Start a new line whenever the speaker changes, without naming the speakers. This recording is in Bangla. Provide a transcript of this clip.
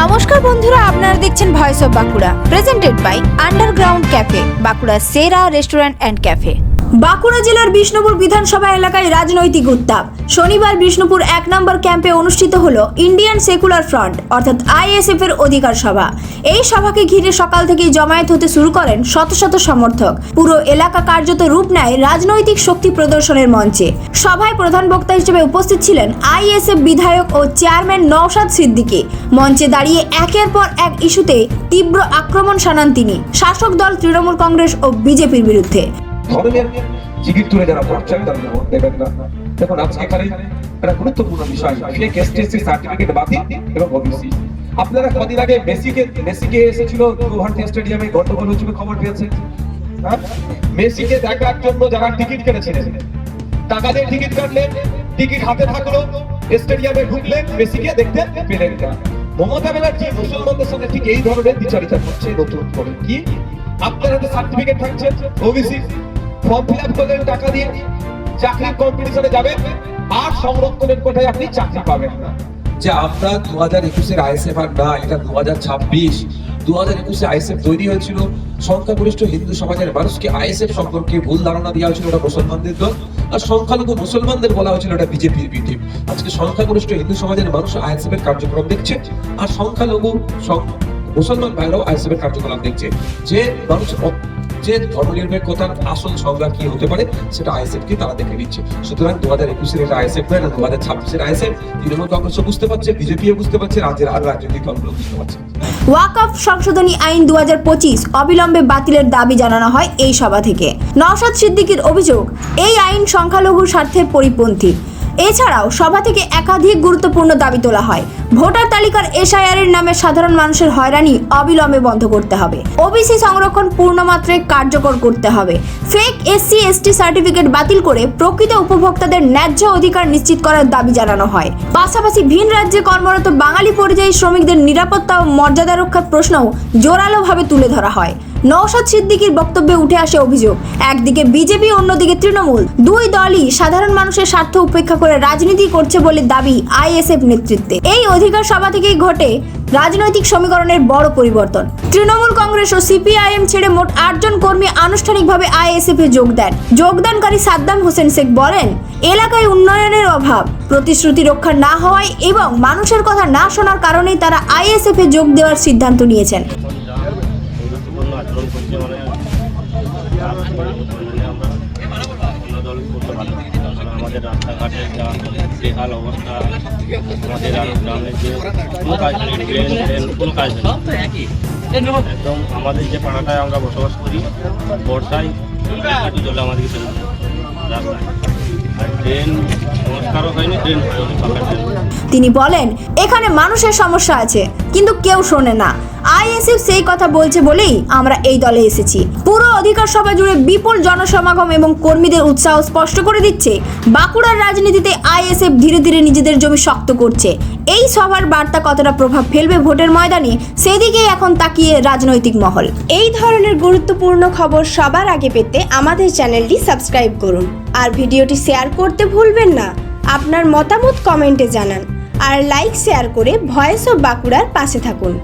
নমস্কার বন্ধুরা, আপনারা দেখছেন voice of Bankura, presented by underground cafe, Bankura সেরা রেস্টুরেন্ট অ্যান্ড ক্যাফে। বাঁকুড়া জেলার বিষ্ণুপুর বিধানসভা এলাকায় রাজনৈতিক উত্তাপ। শনিবার বিষ্ণুপুর 1 নম্বর ক্যাম্পে অনুষ্ঠিত হলো ইন্ডিয়ান সেকুলার ফ্রন্ট অর্থাৎ আইএসএফ এর অধিকার সভা। এই সভাকে ঘিরে সকাল থেকেই জমায়েত হতে শুরু করেন শত শত সমর্থক। পুরো এলাকা কার্যত রূপ নেয় রাজনৈতিক শক্তি প্রদর্শনের মঞ্চে। সভায় প্রধান বক্তা হিসেবে উপস্থিত ছিলেন আইএসএফ বিধায়ক ও চেয়ারম্যান নওশাদ সিদ্দিকী। মঞ্চে দাঁড়িয়ে একের পর এক ইস্যুতে তীব্র আক্রমণ শানান তিনি শাসক দল তৃণমূল কংগ্রেস ও বিজেপির বিরুদ্ধে।
ধর্মের টিকিট তুলে যারা ভোট চান তারা ভোট দেবেন না। দেখুন আজকে এখানে একটা গুরুত্বপূর্ণ বিষয়, ফেক এসটিএসসি সার্টিফিকেট বাতিল এবং ওবিসি। আপনারা কদিন আগে মেসিকে এসেছিল গুয়াহাটি স্টেডিয়ামে, গন্ডগোল হয়েছিল, খবর পেয়েছেন। মেসিকে দেখার জন্য যারা টিকিট কেটেছিলেন, টাকা দিয়ে টিকিট কাটলেন, টিকিট হাতে থাকলো, স্টেডিয়ামে ঢুকলেন, মেসিকে দেখতে পেলেন না। মমতা ব্যানার্জি মুসলমানদের সাথে ঠিক এই ধরনের বিচারিতা করছে নতুন করে। কি আপনার হাতে সার্টিফিকেট থাকছে, ওবিসি ফর্ম ফিল আপ করলেন টাকা দিয়ে, চাকরির কম্পিটিশনে যাবেন, আর সংরক্ষণের কোটায় আপনি চাকরি পাবেন না। যে আমরা 2021-এর আইএসএফ আর না, এটা 2026। 2021-এ আইএসএফ তৈরি হয়েছিল, সংখ্যাগরিষ্ঠ হিন্দু সমাজের মানুষকে আইএসএফ সম্পর্কে ভুল ধারণা দেওয়া হয়েছিল ওটা মুসলমানদের দল, আর সংখ্যালঘু মুসলমানদের বলা হয়েছিল এটা বিজেপির বি টিম। আজকে সংখ্যাগরিষ্ঠ হিন্দু সমাজের মানুষ আইএসএফ এর কার্যক্রম দেখছে, আর সংখ্যালঘু মুসলমান ভাইরাও আইএসএফ এর কার্যক্রম দেখছে। যে মানুষ যে ধর্মনিরপেক্ষতার আসল সংজ্ঞা কি হতে পারে সেটা আইএসএফ কে তারা দেখে নিচ্ছে। সুতরাং 2021-এর এটা আইএসএফ নয়, না 2026-এর আইএসএফ। তৃণমূল কংগ্রেসও বুঝতে পারছে, বিজেপিও বুঝতে পারছে, রাজ্যের আর রাজনৈতিক দলগুলো বুঝতে পারছে।
ওয়াকফ সংশোধনী আইন 2025 অবিলম্বে বাতিলের দাবি জানানো হয় এই সভা থেকে। নওশাদ সিদ্দিকীর অভিযোগ, এই আইন সংখ্যালঘু স্বার্থের পরিপন্থী। এছাড়াও সভা থেকে একাধিক গুরুত্বপূর্ণ দাবি তোলা হয়। ভোটার তালিকার এসআইআর এর নামে সাধারণ মানুষের হয়রানি অবিলম্বে বন্ধ করতে হবে। ওবিসি সংরক্ষণ পূর্ণমাত্রায় কার্যকর করতে হবে। ফেক এসসি এসটি সার্টিফিকেট বাতিল করে প্রকৃত উপভোক্তাদের ন্যায্য অধিকার নিশ্চিত করার দাবি জানানো হয়। পাশাপাশি ভিন রাজ্যে কর্মরত বাঙালি পরিযায়ী শ্রমিকদের নিরাপত্তা ও মর্যাদা রক্ষার প্রশ্নও জোরালোভাবে তুলে ধরা হয়। নওশাদ সিদ্দিকীর বক্তব্যে উঠে আসে অভিযোগ, একদিকে বিজেপি অন্যদিকে তৃণমূল, দুই দলই সাধারণ মানুষের স্বার্থ উপেক্ষা করে রাজনীতি করছে বলে দাবি আইএসএফ নেতৃত্বে। এই অধিকার সভা থেকেই ঘটে রাজনৈতিক সমীকরণের বড় পরিবর্তন। তৃণমূল কংগ্রেস ও সিপিআইএম ছেড়ে মোট 8 জন কর্মী আনুষ্ঠানিকভাবে আইএসএফ এ যোগ দেন। যোগদানকারী সাদ্দাম হোসেন শেখ বলেন, এলাকায় উন্নয়নের অভাব, প্রতিশ্রুতি রক্ষা না হওয়ায় এবং মানুষের কথা না শোনার কারণেই তারা আইএসএফ এ যোগ দেওয়ার সিদ্ধান্ত নিয়েছেন।
আমাদের রাস্তাঘাটের যা বেহাল অবস্থা, আমাদের আরো গ্রামের যে কোনো কাজ নেই, ড্রেন কোনো কাজ নেই একদম। আমাদের যে পাড়াটায় আমরা বসবাস করি, বর্ষায় একটু জলে আমাদের রাস্তায়, আর ড্রেন সংস্কারও হয়নি, ড্রেন হয়নি, পাকা ড্রেন।
তিনি বলেন, এখানে মানুষের সমস্যা আছে কিন্তু কেউ শোনে না। আইএসএফ সেই কথা বলছে বলেই আমরা এই দলে এসেছি। পুরো অধিকার সভা জুড়ে বিপুল জনসমাগম এবং কর্মীদের উৎসাহ স্পষ্ট করে দিচ্ছে বাঁকুড়ার রাজনীতিতে আইএসএফ ধীরে ধীরে নিজেদের জমি শক্ত করছে। এই সভার বার্তা কতটা প্রভাব ফেলবে ভোটের ময়দানে, সেদিকেই এখন তাকিয়ে রাজনৈতিক মহল। এই ধরনের গুরুত্বপূর্ণ খবর সবার আগে পেতে আমাদের চ্যানেলটি সাবস্ক্রাইব করুন আর ভিডিওটি শেয়ার করতে ভুলবেন না। আপনার মতামত কমেন্টে জানান আর লাইক শেয়ার করে ভয়েস অফ বাঁকুড়ার পাশে থাকুন।